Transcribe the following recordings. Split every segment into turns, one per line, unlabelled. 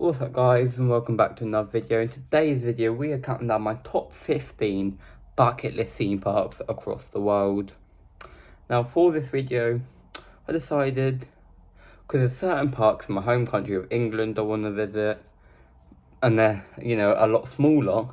What's up guys, and welcome back to another video. In today's video we are counting down my top 15 bucket list theme parks across the world. Now for this video I decided, because there's certain parks in my home country of England I want to visit, and they're a lot smaller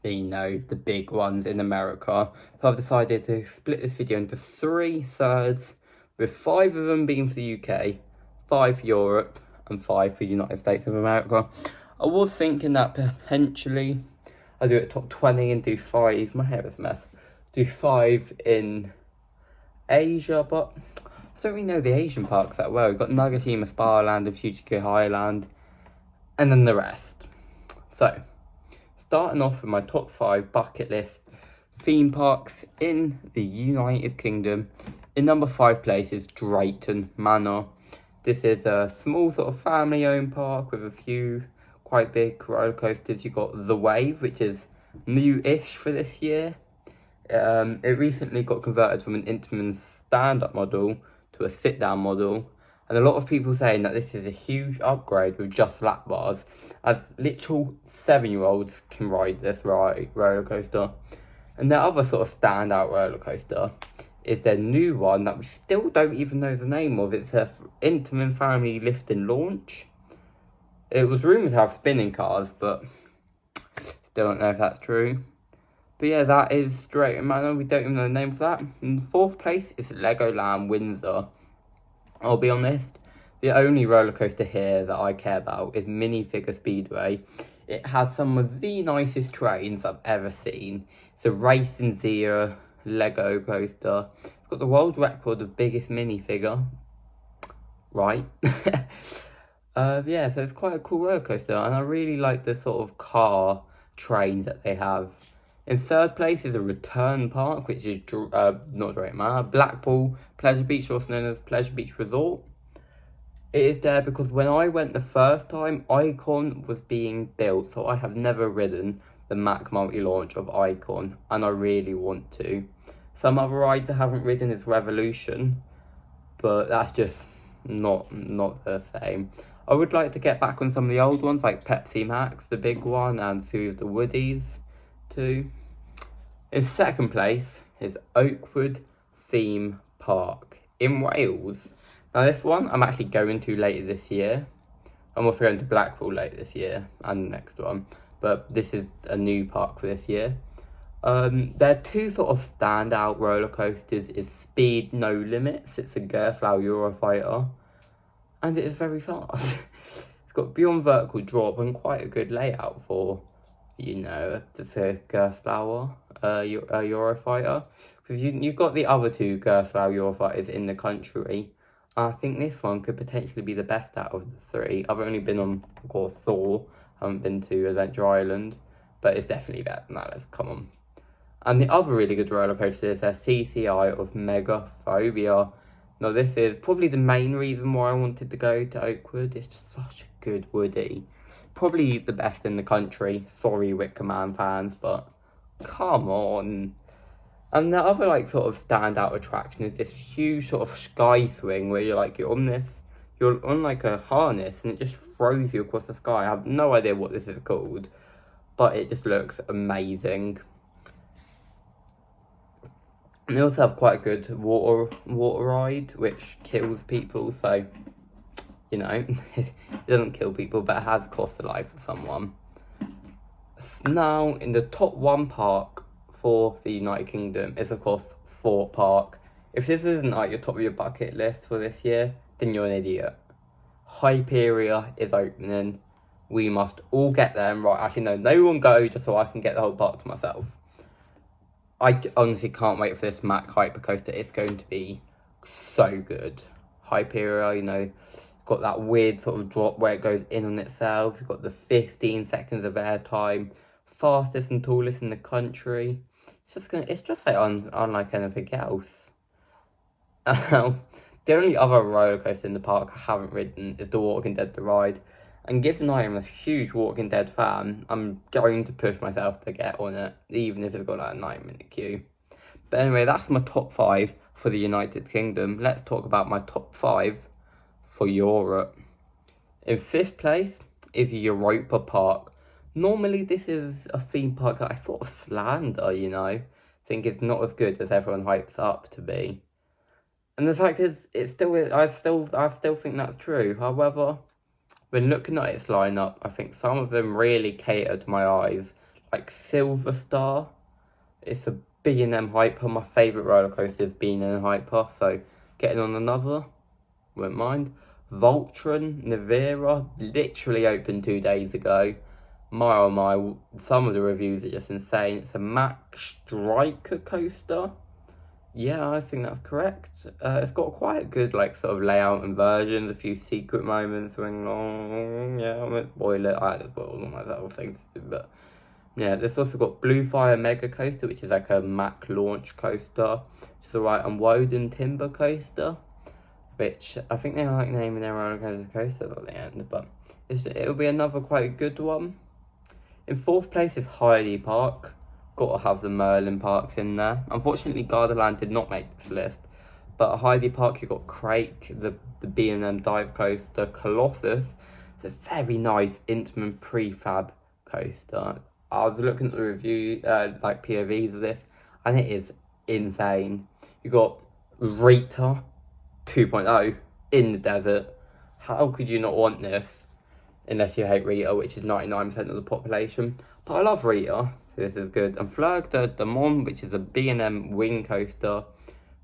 than the big ones in America. So I've decided to split this video into 3 thirds, with 5 of them being for the UK, 5 for Europe, and 5 for the United States of America. I was thinking that potentially I'll do it top 20 and do 5, my hair is a mess, do 5 in Asia, but I don't really know the Asian parks that well. We've got Nagashima Spa Land and Fuji-Q Highland, and then the rest. So, starting off with my top 5 bucket list theme parks in the United Kingdom. In number 5 place is Drayton Manor. This is a small sort of family-owned park with a few quite big roller coasters. You've got The Wave, which is new-ish for this year. It recently got converted from an Intamin stand-up model to a sit-down model. And a lot of people saying that this is a huge upgrade with just lap bars, as literal 7-year-olds can ride this roller coaster. And their other sort of standout roller coaster is their new one that we still don't even know the name of. It's a Intamin family lift and launch. It was rumoured to have spinning cars, but still don't know if that's true. But yeah, that is Drayton Manor. We don't even know the name for that. In the 4th place is Legoland Windsor. I'll be honest, the only roller coaster here that I care about is Minifigure Speedway. It has some of the nicest trains I've ever seen. It's a Racing Zero Lego coaster. It's got the world record of biggest minifigure. Right. Yeah, so it's quite a cool roller coaster, and I really like the sort of car train that they have. In 3rd place is a Return Park, which is not Drayton Manor, Blackpool Pleasure Beach, also known as Pleasure Beach Resort. It is there because when I went the first time, Icon was being built, so I have never ridden the Mack multi-launch of Icon, and I really want to. Some other rides I haven't ridden is Revolution, but that's just not the same. I would like to get back on some of the old ones like Pepsi Max, the big one, and few of the Woodies too. In 2nd place is Oakwood Theme Park in Wales. Now this one I'm actually going to later this year. I'm also going to Blackpool later this year and the next one. But this is a new park for this year. There are 2 sort of standout roller coasters. Is Speed No Limits. It's a Gerstlauer Eurofighter, and it is very fast. It's got beyond vertical drop and quite a good layout for, just a Gerstlauer Eurofighter. Because you've got the other 2 Gerstlauer Eurofighters in the country. I think this one could potentially be the best out of the 3. I've only been on, of course, Thor. I haven't been to Adventure Island, but it's definitely better than that. Let's come on. And the other really good roller coaster is their CCI of Megaphobia. Now this is probably the main reason why I wanted to go to Oakwood. It's just such a good Woody. Probably the best in the country. Sorry Wicker Man fans, but come on. And the other sort of standout attraction is this huge sort of sky swing where you're on a harness and it just throws you across the sky. I have no idea what this is called, but it just looks amazing. And they also have quite a good water ride, which kills people, so, it doesn't kill people, but it has cost the life of someone. Now, in the top 1 park for the United Kingdom is, of course, Thorpe Park. If this isn't your top of your bucket list for this year, then you're an idiot. Hyperia is opening. We must all get there. And actually no one go, just so I can get the whole park to myself. I honestly can't wait for this Mack Hyper Coaster. It's going to be so good. Hyperia, got that weird sort of drop where it goes in on itself. You've got the 15 seconds of airtime. Fastest and tallest in the country. It's just unlike anything else. The only other roller coaster in the park I haven't ridden is the Walking Dead The Ride. And given I am a huge Walking Dead fan, I'm going to push myself to get on it, even if it's got a 9-minute queue. But anyway, that's my top 5 for the United Kingdom. Let's talk about my top 5 for Europe. In 5th place is Europa Park. Normally this is a theme park that I sort of slander, you know. I think it's not as good as everyone hypes up to be. And the fact is, it's still I still think that's true. However, when looking at its lineup, I think some of them really cater to my eyes. Like Silver Star, it's a B&M Hyper. My favourite roller coaster is B&M Hyper, so getting on another, won't mind. Voltron Nevera literally opened 2 days ago. My oh my, some of the reviews are just insane. It's a Mack Striker coaster. Yeah, I think that's correct. It's got quite a good like sort of layout and versions, a few secret moments when yeah, I won't spoil it. I had to spoil all my other things, but yeah, this also got Blue Fire Mega Coaster, which is like a Mack launch coaster, which is alright, and Woden Timber Coaster, which I think they like naming their roller coasters at the end, but it'll be another quite good one. In fourth place is Heidi Park. Got to have the Merlin parks in there. Unfortunately, Gardaland did not make this list, but at Heidi Park you got Crake, the B&M dive coaster, Colossus. It's a very nice Intamin prefab coaster. I was looking at the review, like POVs of this, and it is insane. You got Rita 2.0 in the desert. How could you not want this? Unless you hate Rita, which is 99% of the population. But I love Rita, so this is good. And Fleur de Mon, which is a B&M wing coaster,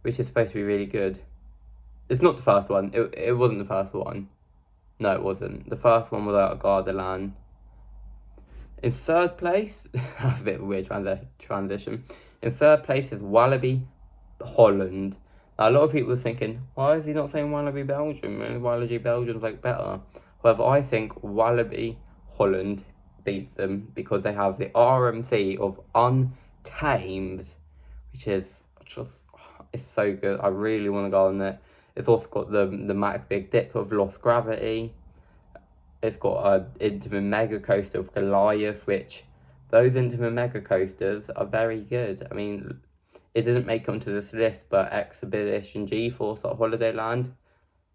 which is supposed to be really good. It's not the first one. It wasn't the first one. No, it wasn't. The first one was out of Gardaland. In third place, that's a bit of a weird transition. In third place is Walibi Holland. Now, a lot of people are thinking, why is he not saying Walibi Belgium? Walibi Belgium's like better. However, I think Walibi Holland beats them because they have the RMC of Untamed, which is just, it's so good. I really want to go on it. It's also got the Mack Big Dip of Lost Gravity. It's got an Intamin Mega Coaster of Goliath, which those Intamin Mega Coasters are very good. I mean, it didn't make it onto this list, but Expedition G-Force at Holidayland,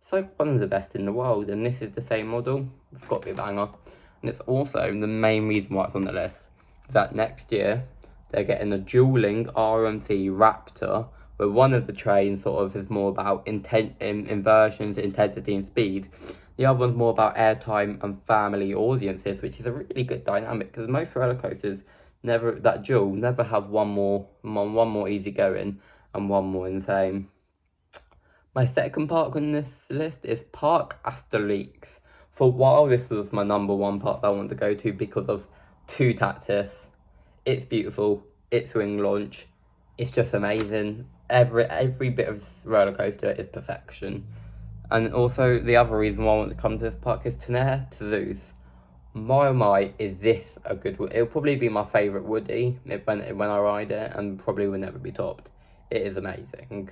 it's like one of the best in the world, and this is the same model. It's got to be a banger. And it's also the main reason why it's on the list, that next year they're getting a dueling RMC Raptor, where one of the trains sort of is more about inversions, intensity and speed. The other one's more about airtime and family audiences, which is a really good dynamic because most roller coasters never have one more easygoing and one more insane. My second park on this list is Parc Astérix. For a while, this was my number one park that I wanted to go to because of Two Tactus. It's beautiful. It's wing launch. It's just amazing. Every bit of roller coaster is perfection. And also, the other reason why I want to come to this park is Tonnerre Toulouse. My oh my, is this a good Woody? It'll probably be my favourite Woody when I ride it, and probably will never be topped. It is amazing.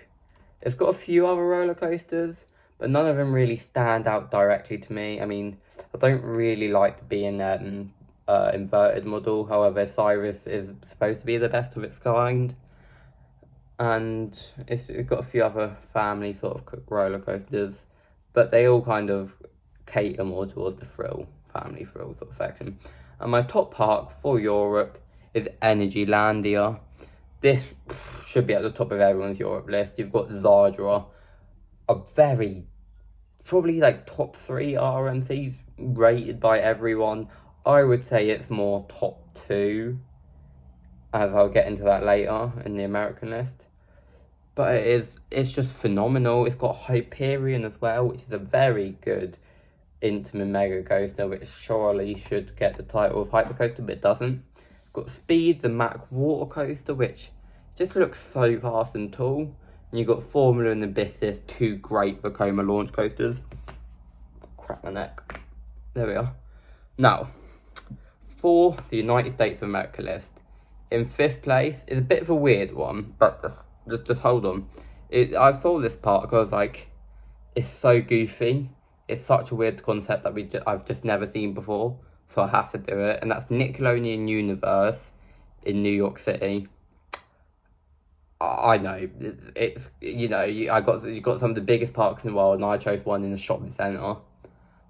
It's got a few other roller coasters, but none of them really stand out directly to me. I mean, I don't really like to be in an inverted model. However, Cyrus is supposed to be the best of its kind. And it's got a few other family sort of roller coasters, but they all kind of cater more towards the family thrill sort of section. And my top park for Europe is Energylandia. This should be at the top of everyone's Europe list. You've got Zadra, a very, probably like top 3 RMCs rated by everyone. I would say it's more top 2, as I'll get into that later in the American list. But it's just phenomenal. It's got Hyperion as well, which is a very good Intamin Mega Coaster, which surely should get the title of Hyper Coaster, but it doesn't. It's got Speed, the Mack Water Coaster, which just looks so vast and tall. And you've got Formula and Abyssus, 2 great Vekoma launch coasters. Crack my neck. There we are. Now, for the United States of America list, in 5th place is a bit of a weird one, but just hold on. I saw this part because like, it's so goofy. It's such a weird concept that I've just never seen before, so I have to do it. And that's Nickelodeon Universe in New York City. I know it's you got some of the biggest parks in the world, and I chose one in the shopping centre.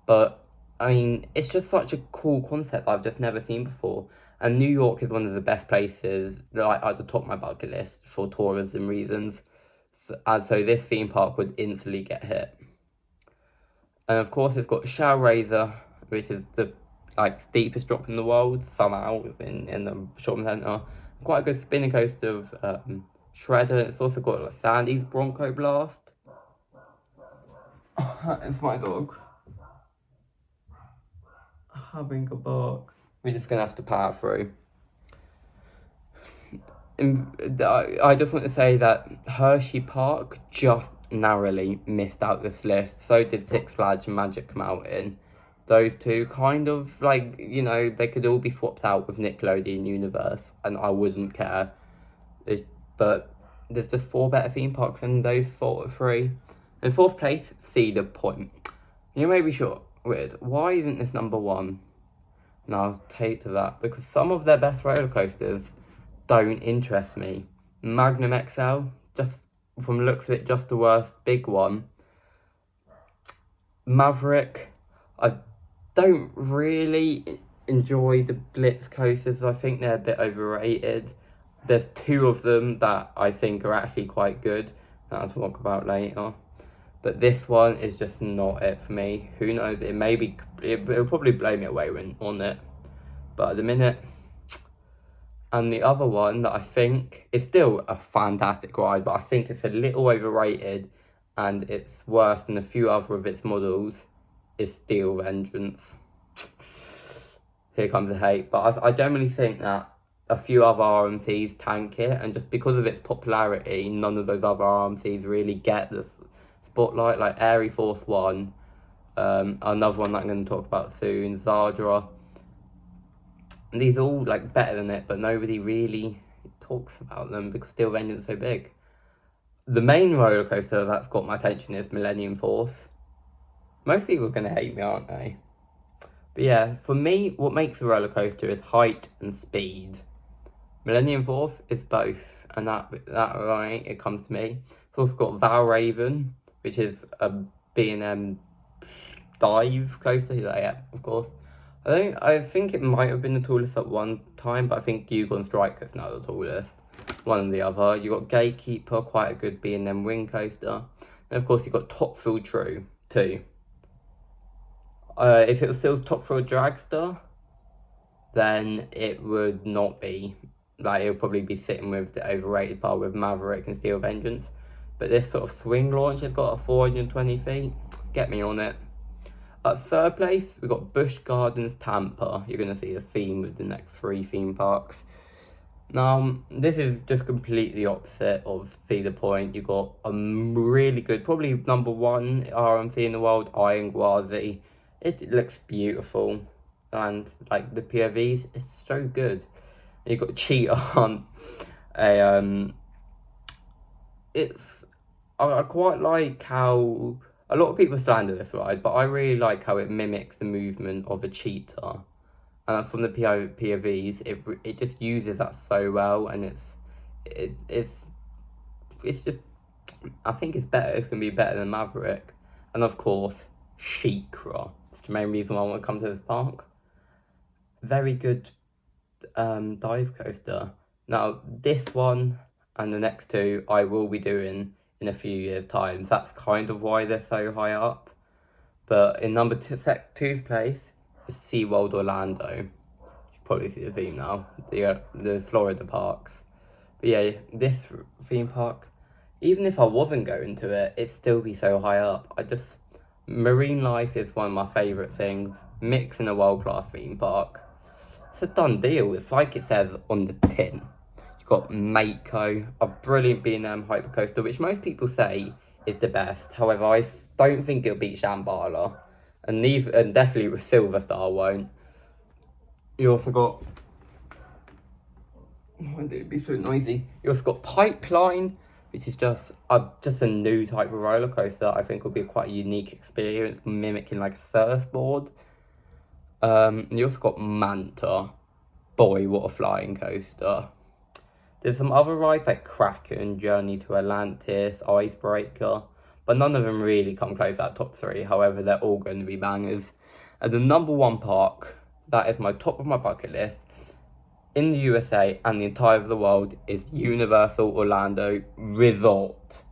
But I mean, it's just such a cool concept I've just never seen before. And New York is one of the best places, like at the top of my bucket list for tourism reasons. And so this theme park would instantly get hit. And of course, it's got Shellraiser, which is the steepest drop in the world somehow in the shopping centre. Quite a good spinning coaster of Shredder. It's also got Sandy's Bronco Blast. It's my dog having a bark. We're just gonna have to power through. I just want to say that Hershey Park just narrowly missed out this list. So did Six Flags and Magic Mountain. Those two kind of they could all be swapped out with Nickelodeon Universe, and I wouldn't care. But there's just 4 better theme parks than those 3. In 4th place, Cedar Point. You may be weird, why isn't this number 1? And I'll take to that, because some of their best roller coasters don't interest me. Magnum XL, just from the looks of it, just the worst big one. Maverick, I don't really enjoy the Blitz coasters. I think they're a bit overrated. There's 2 of them that I think are actually quite good, that I'll talk about later. But this one is just not it for me. Who knows? It'll probably blow me away on it. But at the minute, and the other one that I think is still a fantastic ride, but I think it's a little overrated and it's worse than a few other of its models, is Steel Vengeance. Here comes the hate. But I generally think that a few other RMCs tank it, and just because of its popularity, none of those other RMCs really get the spotlight, like Airy Force 1, another one that I'm going to talk about soon, Zardra. These are all better than it, but nobody really talks about them because Steel Vengeance is so big. The main roller coaster that's got my attention is Millennium Force. Most people are going to hate me, aren't they? But yeah, for me, what makes a roller coaster is height and speed. Millennium Force is both, and that right, it comes to me. It's also got Valravn, which is a B&M dive coaster. Yeah, of course. I think it might have been the tallest at one time, but I think Yukon Striker is now the tallest. One or the other. You got Gatekeeper, quite a good B&M wing coaster. And of course you got Top Thrill True too. If it was still Top Thrill Dragster, then it would not be. It would probably be sitting with the overrated part with Maverick and Steel Vengeance. But this sort of swing launch has got a 420 feet. Get me on it. At 3rd place, we've got Busch Gardens Tampa. You're going to see a theme with the next 3 theme parks. Now, this is just completely opposite of Cedar Point. You've got a really good, probably number 1 RMC in the world, Iron Gwazi. It looks beautiful. And, the POVs, it's so good. You've got Cheetah Hunt. I quite like how a lot of people slander this ride, but I really like how it mimics the movement of a cheetah. And from the POVs, it just uses that so well, and it's just, I think it's better. It's gonna be better than Maverick, and of course, SheiKra. It's the main reason why I want to come to this park. Very good dive coaster. Now this one and the next 2 I will be doing in a few years' time. That's kind of why they're so high up. But in number 2's place is SeaWorld Orlando. You can probably see the theme now, the Florida parks. But yeah, this theme park, even if I wasn't going to it, it'd still be so high up. Marine life is one of my favourite things. Mix in a world-class theme park. It's a done deal. It's like it says on the tin. Got Mako, a brilliant B&M hypercoaster, which most people say is the best. However, I don't think it'll beat Shambhala, and definitely with Silver Star won't. You also got, why did it be so noisy? You also got Pipeline, which is just a new type of roller coaster. I think will be quite a unique experience, mimicking a surfboard. And you also got Manta. Boy, what a flying coaster. There's some other rides like Kraken, Journey to Atlantis, Icebreaker, but none of them really come close to that top 3. However, they're all going to be bangers. And the number one park that is my top of my bucket list in the USA and the entire of the world is Universal Orlando Resort.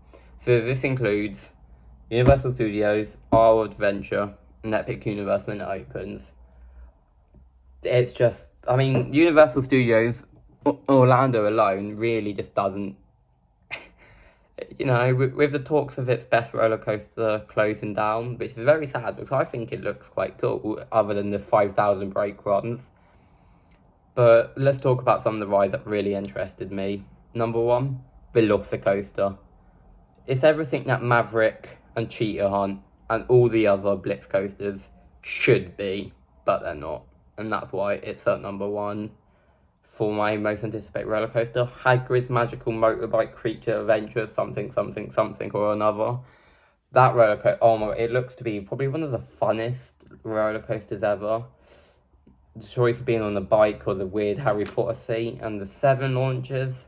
So this includes Universal Studios, Isle of Adventure, and Epic Universe when it opens. It's just, I mean, Universal Studios Orlando alone really just doesn't, you know, with the talks of its best roller coaster closing down, which is very sad because I think it looks quite cool, other than the 5,000 break runs. But let's talk about some of the rides that really interested me. Number one, Velocicoaster. It's everything that Maverick and Cheetah Hunt and all the other Blitz coasters should be, but they're not. And that's why it's at number one for my most anticipated roller coaster. Hagrid's Magical Motorbike Creature Adventure, something or another. That roller coaster, oh my god, it looks to be probably one of the funnest roller coasters ever. The choice of being on the bike or the weird Harry Potter seat, and the 7 launches.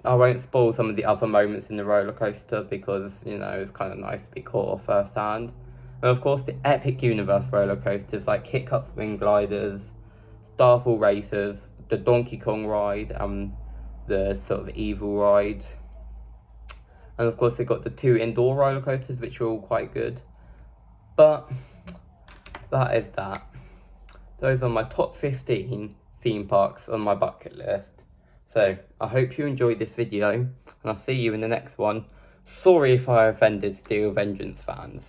I won't spoil some of the other moments in the roller coaster because, you know, it's kind of nice to be caught off firsthand. And of course, the Epic Universe roller coasters like Hiccups Wing Gliders, Starfall Racers, the Donkey Kong ride, and the sort of Evil ride. And of course, they've got the 2 indoor roller coasters, which are all quite good. But that is that. Those are my top 15 theme parks on my bucket list. So, I hope you enjoyed this video, and I'll see you in the next one. Sorry if I offended Steel Vengeance fans.